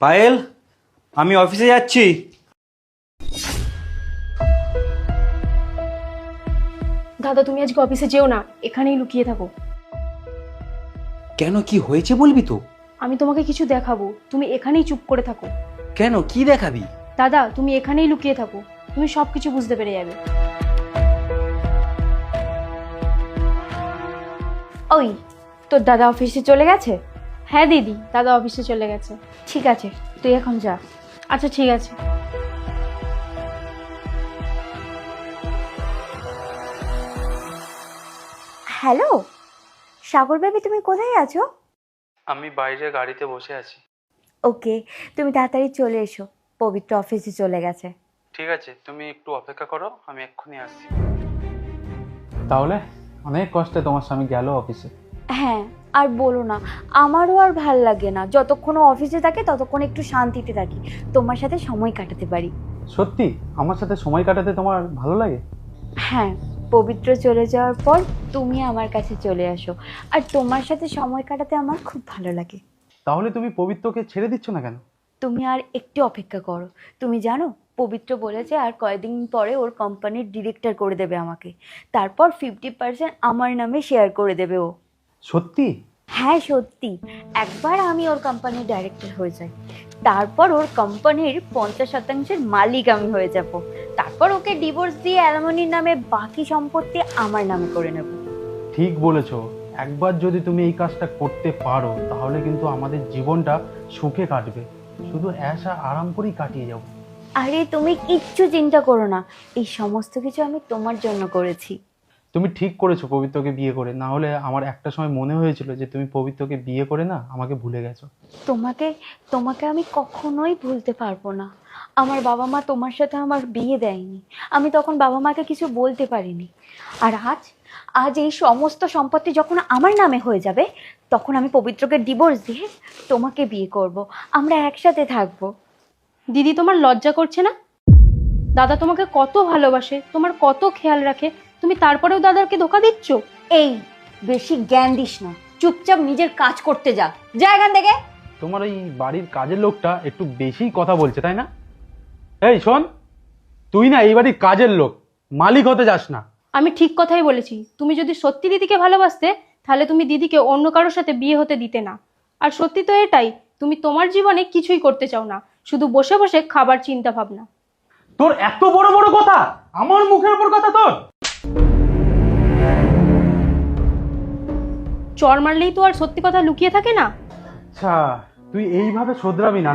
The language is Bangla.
পায়েল, আমি অফিসে যাচ্ছি। দাদা তুমি আজকে অফিসে যেও না, এখানেই লুকিয়ে থাকো। কেন, কি হয়েছে বলবি তো? আমি তোমাকে কিছু দেখাবো, তুমি এখানেই চুপ করে থাকো। কেন, কি দেখাবি? দাদা তুমি এখানেই লুকিয়ে থাকো, তুমি সবকিছু বুঝতে পেরে যাবে। ওই, তোর দাদা অফিসে চলে গেছে? হ্যাঁ দিদি, দাদা অফিসে চলে গেছে। ঠিক আছে, তুই এখন যা। আচ্ছা ঠিক আছে। হ্যালো সাগর বেবি, তুমি কোথায় আছো? আমি বাইরে গাড়িতে বসে আছি। ওকে, তুমি তাড়াতাড়ি চলে এসো, পবিত্র অফিসে চলে গেছে। ঠিক আছে, তুমি একটু অপেক্ষা করো, আমি এক্ষুনি আসছি। তাহলে অনেক কষ্টে তোমার স্বামী গেল অফিসে। হ্যাঁ, আর বলো না, আমারও আর ভাল লাগে না। যতক্ষণ ও অফিসে থাকে ততক্ষণ একটু শান্তিতে থাকি, তোমার সাথে সময় কাটাতে পারি। সত্যি আমার সাথে সময় কাটাতে তোমার ভালো লাগে? হ্যাঁ, পবিত্র চলে যাওয়ার পর তুমি আমার কাছে চলে আসো, আর তোমার সাথে সময় কাটাতে আমার খুব ভালো লাগে। তাহলে তুমি পবিত্রকে ছেড়ে দিচ্ছ না কেন? তুমি আর একটু অপেক্ষা করো। তুমি জানো, পবিত্র বলেছে আর কয়েকদিন পরে ওর কোম্পানির ডিরেক্টর করে দেবে আমাকে। তারপর 50% আমার নামে শেয়ার করে দেবে ও। সত্যি? হ্যাঁ সত্যি, একবার আমি ওর কোম্পানির ডাইরেক্টর হয়ে যাই, তারপর ওর কোম্পানির 50% মালিক আমি হয়ে যাব। তারপর ওকে ডিভোর্স দিয়ে অ্যালমনির নামে বাকি সম্পত্তি আমার নামে করে নেব। ঠিক বলেছো। একবার যদি তুমি এই কাজটা করতে পারো তাহলে কিন্তু আমাদের জীবনটা সুখে কাটবে, শুধু ऐशा আরাম করেই কাটিয়ে যাবো। আরে তুমি কিচ্ছু চিন্তা করো না, এই সমস্ত কিছু আমি তোমার জন্য করেছি। তুমি ঠিক করেছো পবিত্রকে বিয়ে করে, না হলে আমার একটা সময় মনে হয়েছিল যে তুমি পবিত্রকে বিয়ে করে না আমাকে ভুলে গেছো। তোমাকে তোমাকে আমি কখনোই ভুলতে পারবো না। আমার বাবা মা তোমার সাথে আমার বিয়ে দেয়নি, আমি তখন বাবা মাকে কিছু বলতে পারিনি। আর আজ আজ এই সমস্ত সম্পত্তি যখন আমার নামে হয়ে যাবে, তখন আমি পবিত্রকে ডিভোর্স দিয়ে তোমাকে বিয়ে করব, আমরা একসাথে থাকবো। দিদি তোমার লজ্জা করছে না? দাদা তোমাকে কত ভালোবাসে, তোমার কত খেয়াল রাখে, তুমি তারপরেও দাদাকে ধোকা দিচ্ছ। এই, বেশি জ্ঞান দিস না, চুপচাপ নিজের কাজ করতে যা, যা এখান থেকে। তোমার এই বাড়ির কাজের লোকটা একটু বেশিই কথা বলছে, তাই না? এই শোন, তুই না এই বাড়ির কাজের লোক, মালিক হতে যাস না। আমি ঠিক কথাই বলেছি, তুমি যদি সত্যি দিদিকে ভালোবাসতে তাহলে তুমি দিদিকে অন্য কারোর সাথে বিয়ে হতে দিতে না। আর সত্যি তো এটাই, তুমি তোমার জীবনে কিছুই করতে চাও না, শুধু বসে বসে খাবার চিন্তা ভাবনা। তোর এত বড় বড় কথা, আমার মুখের উপর কথা তোর! চর মারলেই তো আর সত্যি কথা লুকিয়ে থাকে না। আচ্ছা, তুই এইভাবে শোধরাবি না।